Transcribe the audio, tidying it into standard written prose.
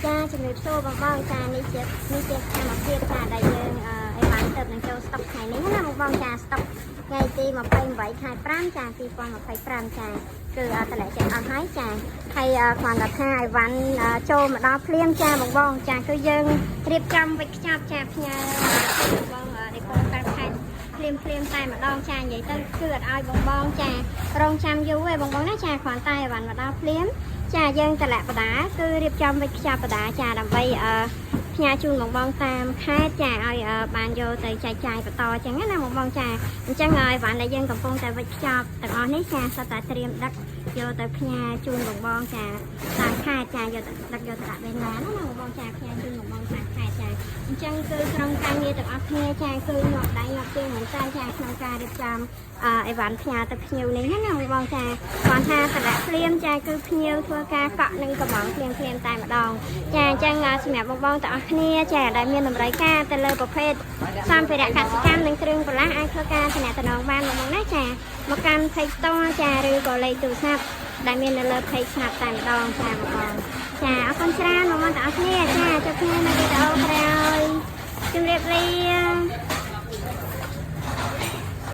ចាជំរាបសួរបងបងចានេះជាកម្មវិធីចាដែលយើងអីបានទៅនឹងចូលស្តុកថ្ងៃនេះណាបងបងចាស្តុកថ្ងៃទី28ខែ5ចា2025ចាគឺតម្លៃចិត្តអស់ហើយចាហើយគ្រាន់តែថាអីវ៉ាន់ចូលមកដល់ភ្លាមចាបងបងចាគឺយើងរៀបចំវិច្ចខ្ចប់ចាផ្ញើបងបងដេប៉ូតាមខេត្តភ្លាមតែម្ដងចានិយាយទៅគឺអត់ឲ្យបងបងចារងចាំយូរទេបងបងណាចាគ្រាន់តែអីវ៉ាន់មកដល់ភ្លាមចាយើងតម្លាក់បដាគឺរៀបចំវិច្ចខ្ចប់បដាចាដើម្បីផ្ញើជូនបងបងតាមខេត្តចាឲ្យបានយកទៅចែកចាយបន្តអញ្ចឹងណាបងបងចាអញ្ចឹងឲ្យបានតែយើងកំពុងតែវិច្ចខ្ចប់ទាំងអស់នេះចាសុទ្ធតែត្រៀមដឹកយកទៅផ្ញើជូនបងបងចាតាមខេត្តចាយកដឹកយកទៅដាក់វេនឡានណាបងបងចាផ្ញើជូនបងបងតាមខេត្តចាអញ្ចឹងគឺក្រុមការងារទាំងអស់គ្នាចាគឺញាប់ដៃញាប់ជើងមែនតើចាក្នុងការរៀបចំអីវ៉ាន់ផ្ញើទៅភ្ញៀវនេះណាបងបងចាគាត់ថាតម្លាក់ភ្លាមចាគឺភ្ញៀវធ្វើការកក់នឹងកំងភ្លាមតែម្ដងចាអញ្ចឹងសម្រាប់បងបងទាំងអស់គ្នាចាដែលមានតម្រូវការទៅលើប្រភេទសម្ភារៈកសិកម្មនិងគ្រឿងបន្លាស់អាចធ្វើការទំនាក់ទំនងបានបងណាចាមកកាន់ផេកផ្ទាល់ចាឬក៏លេខទូរស័ព្ទដែលមាននៅលើផេកស្រាប់តែម្ដងចាបងចាអរគុណច្រើនបងប្អូនទាំងអស់គ្នាចា